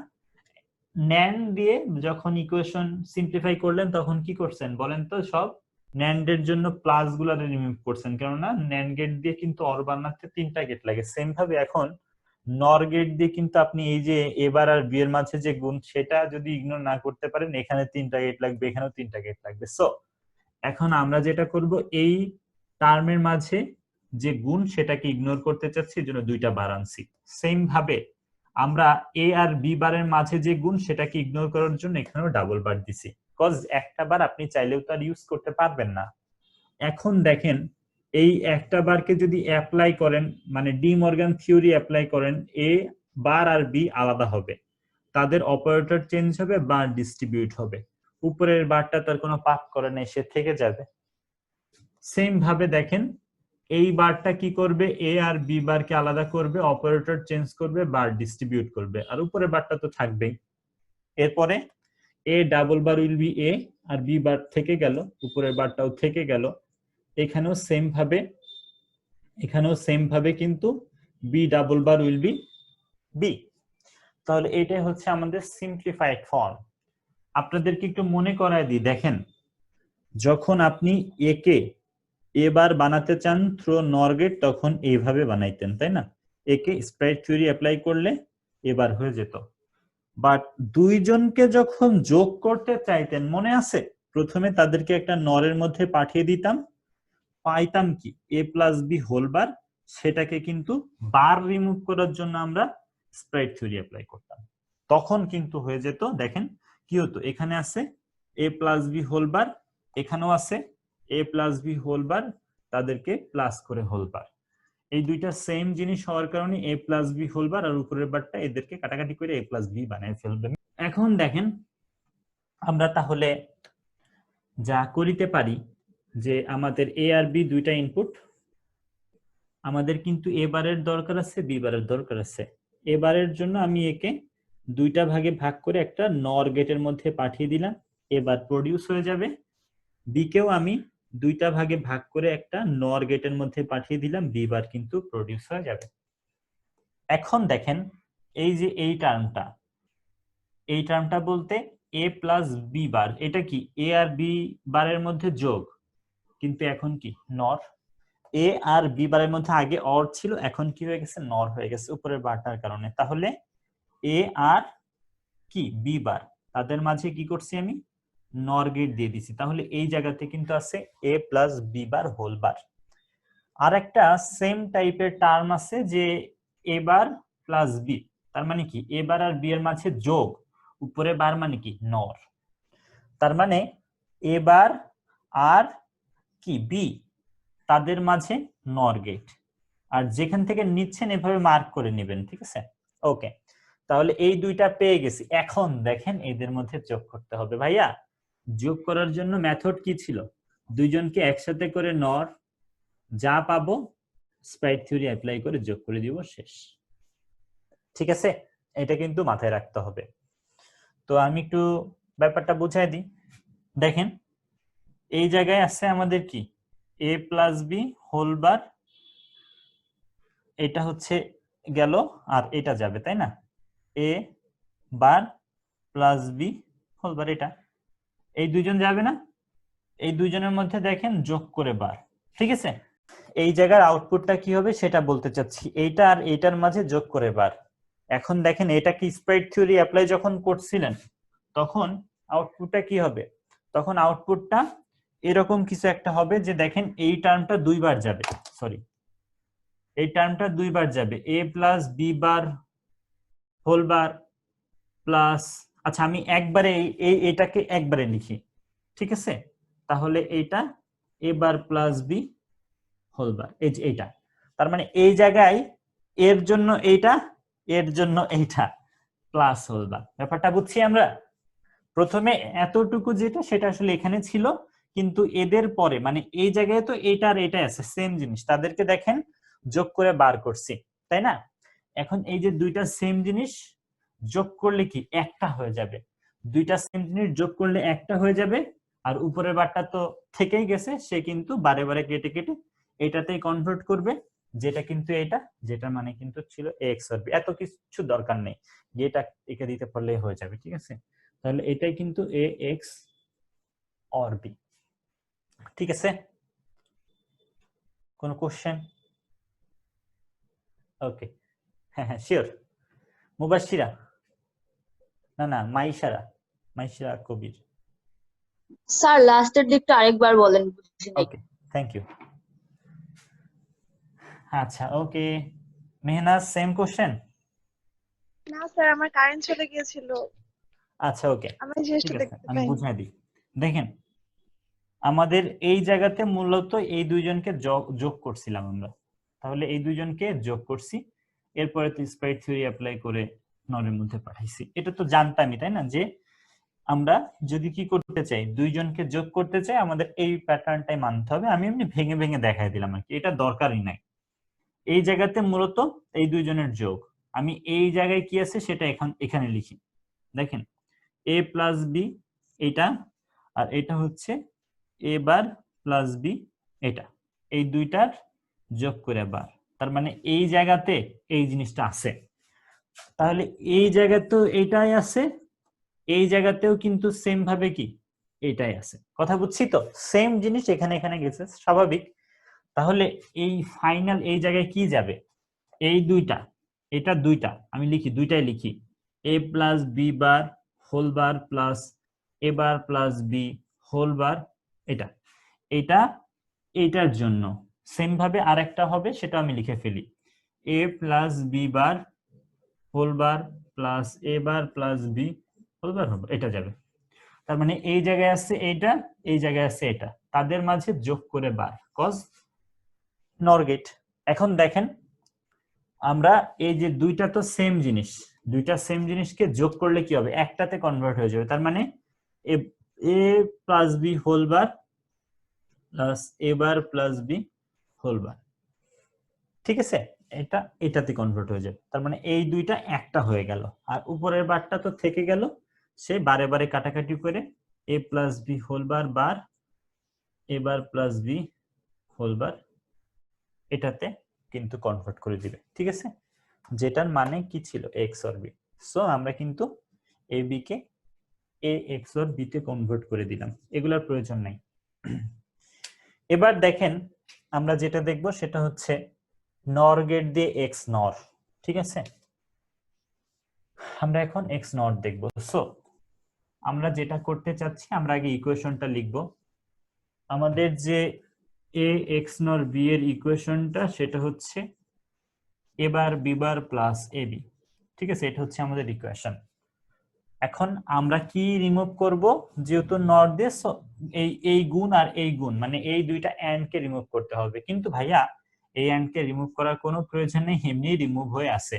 ন্যান দিয়ে যখন ইকুয়েশন সিম্পলিফাই করলেন তখন কি করছেন বলেন তো, সব ন্যান্ড এর জন্য প্লাস গুলা রিমুভ করছেন, কেননা ন্যান্ড গেট দিয়ে কিন্তু অর বানাতে 3টা গেট লাগে। সেম ভাবে এখন নর গেট দিয়ে কিন্তু আপনি এই যে এবার আর বি এর মাঝে যে গুণ সেটা যদি ইগনোর না করতে পারেন, এখানে 3টা গেট লাগবে, এখানেও 3টা গেট লাগবে। সো এখন আমরা যেটা করব, এই টার্মের মাঝে যে গুণ সেটাকে ইগনোর করতে চাচ্ছি, এই জন্য 2টা বার আনছি। সেম ভাবে আমরা এ আর বি বারের মাঝে যে গুণ সেটাকে ইগনোর করার জন্য এখানেও ডাবল বার দিছি, কজ একটা বার আপনি চাইলেও তো আর ইউজ করতে পারবেন না। এখন দেখেন এই একটা বারকে যদি অ্যাপ্লাই করেন, মানে ডি মর্গান থিওরি অ্যাপ্লাই করেন, এ বার আর বি আলাদা হবে, তাদের অপারেটর চেঞ্জ হবে, বার ডিস্ট্রিবিউট হবে, উপরের বারটা তার কোনো পাপ করে নাই, সে থেকে যাবে। সেম ভাবে দেখেন এই বারটা কি করবে, এ আর বি বারকে আলাদা করবে, অপারেটর চেঞ্জ করবে, বার ডিস্ট্রিবিউট করবে, আর উপরের বারটা তো থাকবেই। এরপরে A double bar will be A, আর বি বার থেকে গেল, উপরের বারটাও থেকে গেল। এখানেও সেম ভাবে কিন্তু B double bar will be B. তাহলে এটাই হচ্ছে আমাদের সিম্পলিফাইড ফর্ম। আপনাদেরকে একটু মনে করায় দিই, দেখেন যখন আপনি এ কে এবার বানাতে চান থ্রু নর গেট, তখন এইভাবে বানাইতেন, তাই না? একে স্প্রাইট থিওরি অ্যাপ্লাই করলে এবার হয়ে যেত। বাট দুইজনকে যখন যোগ করতে চাইতেন, মনে আছে, প্রথমে তাদেরকে একটা নরের মধ্যে পাঠিয়ে দিতাম, পাইতাম কি এ প্লাস বি হোল বার, সেটাকে কিন্তু বার রিমুভ করার জন্য আমরা স্প্রাইট থিওরি অ্যাপ্লাই করতাম, তখন কিন্তু হয়ে যেত। দেখেন কি হতো, এখানে আছে এ প্লাস বি হোল বার, এখানেও আছে এ প্লাস বি হোল বার, তাদেরকে প্লাস করে হোল বার, এই দুইটা সেম জিনিস হওয়ার কারণে এ প্লাস বি হোল বার আর উপরের বারটা এদেরকে কাটাকাটি করে এ প্লাস বি বানিয়ে ফেলবে। এখন দেখেন আমরা তাহলে যা করিতে পারি, যে আমাদের এ আর বি দুইটা ইনপুট, আমাদের কিন্তু এ বারের দরকার আছে, বি বারের দরকার আছে। এ বারের জন্য আমি একে দুইটা ভাগে ভাগ করে একটা নর গেটের মধ্যে পাঠিয়ে দিলাম, এবার প্রডিউস হয়ে যাবে। বি কেও আমি দুইটা ভাগে ভাগ করে একটা নর গেটের মধ্যে পাঠিয়ে দিলাম, বি বার কিন্তু প্রডিউস হয়ে যাবে। এখন দেখেন এই যে এই টার্মটা বলতে এ প্লাস বি বার, এটা কি এ আর বি বারের মধ্যে যোগ, কিন্তু এখন কি নর। এ আর বি বারের মধ্যে আগে অর ছিল, এখন কি হয়ে গেছে, নর হয়ে গেছে উপরের বারটার কারণে। তাহলে এ আর কি বি বার, তাদের মাঝে কি করছি আমি, নর গেট দিয়ে দিছি। তাহলে এই জায়গাতে কিন্তু আছে A plus B bar whole bar. আর একটা সেম টাইপের টার্ম আছে যে এ বার প্লাস বি, তার মানে কি এ বার আর বি এর মাঝে যোগ, উপরে বার মানে কি নর, তার মানে এ বার আর কি বি তাদের মাঝে নর গেট, আর যেখান থেকে নিচ্ছেন এভাবে মার্ক করে নেবেন, ঠিক আছে? ওকে, তাহলে এই দুইটা পেয়ে গেছি। এখন দেখেন এদের মধ্যে যোগ করতে হবে। ভাইয়া যোগ করার জন্য মেথড কি ছিল, দুইজনকে একসাথে করে নর, যা পাবো স্প্রাইট থিওরি অ্যাপ্লাই করে যোগ করে দিব, শেষ। ঠিক আছে, এটা কিন্তু মাথায় রাখতে হবে। তো আমি একটু ব্যাপারটা বুঝাই দিই। দেখেন এই জায়গায় আছে আমাদের কি এ প্লাস বি হোল বার, এটা হচ্ছে গেল আর এটা যাবে, তাই না? এ bar plus B whole bar, এটা এই দুইজন যাবে না, এই দুইজনের মধ্যে দেখেন যোগ করে বার, ঠিক আছে? এই জায়গার আউটপুটটা কি হবে সেটা বলতে চাচ্ছি, এইটা আর এইটার মাঝে যোগ করে বার। এখন দেখেন এটা কি স্প্রাইট থিওরি অ্যাপ্লাই যখন করছিলেন, তখন আউটপুটটা কি হবে, তখন আউটপুটটা এরকম কিছু একটা হবে, যে দেখেন এই টার্মটা দুইবার যাবে, সরি এই টার্মটা দুইবার যাবে, A plus B bar whole bar plus, আচ্ছা আমি একবারে এটাকে একবারে লিখি, ঠিক আছে? তাহলে এইটা এ বার প্লাস বি হোল বার, এই যে এইটা, তার মানে এই জায়গায় এর জন্য এইটা, এর জন্য এইটা প্লাস হোল বার। ব্যাপারটা বুঝছি আমরা? প্রথমে এতটুকু যেটা সেটা আসলে এখানে ছিল, কিন্তু এদের পরে মানে এই জায়গায় তো এইটা আর এটা আছে সেম জিনিস, তাদেরকে দেখেন যোগ করে বার করছি, তাই না? এখন এই যে দুইটা সেম জিনিস যোগ করলে কি একটা হয়ে যাবে, দুইটা সেম জিনিস যোগ করলে একটা হয়ে যাবে, আর উপরের বারটা তো থেকেই গেছে, সে কিন্তু বারে বারে কেটে কেটে এটাতেই কনভার্ট করবে, যেটা কিন্তু এটা, যেটা মানে কিন্তু ছিল এক্স আর বি, এত কিছু দরকার নেই, এটা একে দিতে পারলেই হয়ে যাবে, ঠিক আছে? তাহলে এটাই কিন্তু এ এক্স অর বি। ঠিক আছে, কোনো কোশ্চেন? ওকে, হ্যাঁ হ্যাঁ শিওর। মুবাশশিরা, না না মাইশারা, মাইশারা কবির। স্যার লাস্টের দিকটা আরেকবার বলেন, বুঝি নাই। ওকে, থ্যাংক ইউ। আচ্ছা ওকে, মেহনাজ সেম কোশ্চেন? না স্যার, আমার কারেন্ট চলে গিয়েছিল, আচ্ছা ওকে, আমি ঠিক জিনিসটা আছে, দেখতে আমি পাইনি। বুঝাই দিই। দেখেন আমাদের এই জায়গাতে মূলত এই দুইজনকে যোগ করছিলাম আমরা, তাহলে এই দুইজনকে যোগ করছি, এরপরে তো স্প্রাইট থিওরি অ্যাপ্লাই করে নরের মধ্যে পাঠাইছি। এটা তো জানতামই তাই না, যে আমরা যদি কি করতে চাই, দুইজনকে যোগ করতে চাই, আমাদের এই প্যাটার্নটাই মানতে হবে। আমি এমনি ভেঙে ভেঙে দেখাই দিলাম আর কি, এটা দরকারই নাই। এই জায়গাতে মূলত এই দুইজনের যোগ, আমি এই জায়গায় কি আছে সেটা এখানে লিখি। দেখেন এ প্লাস বি এটা, আর এটা হচ্ছে এ বার প্লাস বি এটা, এই দুইটার যোগ করে বার, তার মানে এই জায়গাতে এই জিনিসটা আছে। তাহলে এই জায়গাতেও এইটাই আছে, এই জায়গাতেও কিন্তু সেম ভাবে কি এইটাই আছে। কথা বুঝছি তো? সেম জিনিস এখানে এখানে গেছে, স্বাভাবিক। তাহলে এই ফাইনাল এই জায়গায় কি যাবে? এই দুইটা, এটা দুইটা আমি লিখি, দুইটাই লিখি, A plus B bar whole bar plus A bar plus B whole bar, এটা এটা এইটার জন্য সেম ভাবে আরেকটা হবে, সেটা আমি লিখে ফেলি, A plus B bar whole bar plus A bar plus B whole bar হবে, এটা যাবে। তার মানে এই জায়গায় আছে এইটা, এই জায়গায় আছে এটা, তাদের মাঝে যোগ করে বার, কজ নর গেট। এখন দেখেন আমরা এই যে দুইটা তো সেম জিনিস, দুইটা সেম জিনিসকে যোগ করলে কি হবে, একটাতে কনভার্ট হয়ে যাবে। তার মানে A plus B whole bar plus A bar plus B whole bar, ঠিক আছে, এটা এটাতে কনভার্ট হয়ে যাবে। তার মানে এই দুইটা একটা হয়ে গেল, আর উপরের বারটা তো থেকে গেল, সে বারে বারে কাটাকাটি করে এ প্লাস বি হোল বার বার এ বার প্লাস বি হোল বার এটাতে কিন্তু কনভার্ট করে দিবে, ঠিক আছে, যেটার মানে কি ছিল এক্স অর বি। সো আমরা কিন্তু এ বি কে এ এক্স অর বি তে কনভার্ট করে দিলাম, এগুলোর প্রয়োজন নাই। এবার দেখেন আমরা যেটা দেখব সেটা হচ্ছে নর গেট দিয়ে এক্স নর, ঠিক আছে, আমরা এখন এক্স নর দেখব। সো আমরা যেটা করতে চাচ্ছি, আমরা আগে ইকুয়েশনটা লিখব। আমাদের যে এ এক্স নর বি এর ইকুয়েশনটা সেটা হচ্ছে এ বার B bar plus A B, ঠিক আছে, এটা হচ্ছে আমাদের ইকুয়েশন। এখন আমরা কি রিমুভ করব, যেহেতু নর দিয়ে এই গুণ আর এই গুণ, মানে এই দুইটা এন্ড কে রিমুভ করতে হবে। কিন্তু ভাইয়া এই এন্ড কে রিমুভ করার কোনো প্রয়োজন নেই, এমনি রিমুভ হয়ে আছে,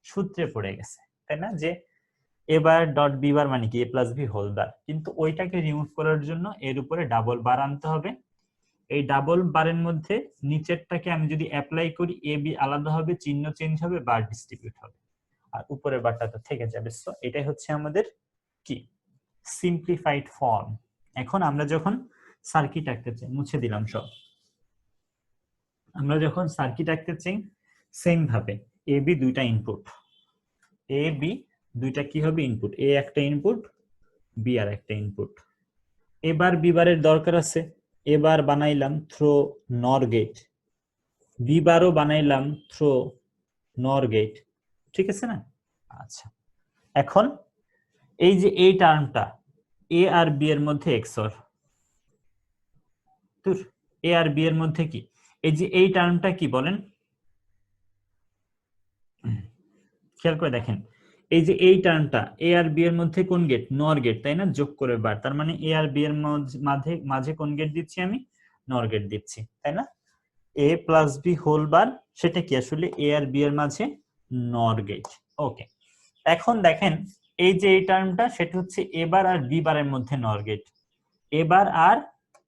সূত্রে পড়ে গেছে, তাই না, যে এবার ডট বি বার মানে কি এ প্লাস বি হোল বার, কিন্তু ওইটাকে রিমুভ করার জন্য এর উপরে ডাবল বার আনতে হবে। এই ডাবল বারের মধ্যে নিচেরটাকে আমি যদি অ্যাপ্লাই করি, এ বি আলাদা হবে, চিহ্ন চেঞ্জ হবে, বার ডিস্ট্রিবিউট হবে, আর উপরের বারটা তো থেকে যাবে। সো এটাই হচ্ছে আমাদের কি সিম্পলিফাইড ফর্ম। এখন আমরা যখন সার্কিট আঁকতে চাই, মুছে দিলাম সব, আমরা যখন সার্কিট আঁকতে চাই সেম ভাবে এ বি দুইটা ইনপুট, এ বি দুইটা কি হবে ইনপুট, এ একটা ইনপুট বি আর একটা ইনপুট। এবার বি বারের দরকার আছে, এবার বানাইলাম থ্রো নর গেট, বি বারও বানাইলাম থ্রো নর গেট, ঠিক আছে না? আচ্ছা এখন এই যে এই টার্মটা এ আর বি এর মধ্যে এক্সর, এ আর বি এর মধ্যে কি, এই যে এই টার্মটা কি বলেন, খেয়াল করে দেখেন, এই যে এই টার্মটা এ আর বি এর মধ্যে কোন গেট, নর গেট, তাই না, যোগ করে বার, তার মানে এ আর বি এর মাঝে মাঝে কোন গেট দিচ্ছি আমি, নর গেট দিচ্ছি, তাই না, এ প্লাস বি হোল বার, সেটা কি আসলে এ আর বি এর মাঝে নর গেট। ওকে, এখন দেখেন এই যে এই টার্মটা সেটা হচ্ছে এবার আর বি বারের মধ্যে নর গেট, এবার আর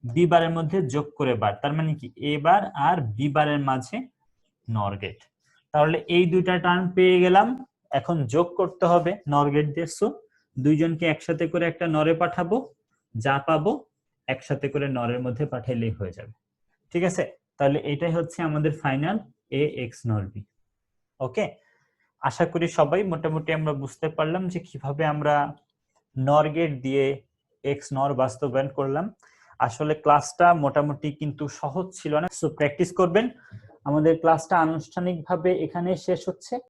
বি বারের মধ্যে যোগ করে বার, তার মানে কি এবার আর বি বারের মাঝে নর গেট। তাহলে এই দুইটা টার্ম পেয়ে গেলাম, এখন যোগ করতে হবে নর গেট দিয়ে। সো দুইজনকে একসাথে করে একটা নরে পাঠাবো, যা পাবো একসাথে করে নরের মধ্যে পাঠাইলেই হয়ে যাবে, ঠিক আছে। তাহলে এটাই হচ্ছে আমাদের ফাইনাল এ এক্স নর বি। ওকে, আশা করি সবাই মোটামুটি আমরা বুঝতে পারলাম যে কিভাবে আমরা নর গেট দিয়ে এক্স নর বাস্তবায়ন করলাম। আসলে ক্লাসটা মোটামুটি কিন্তু সহজ ছিল না, সো প্র্যাকটিস করবেন। আমাদের ক্লাসটা আনুষ্ঠানিকভাবে এখানে শেষ হচ্ছে।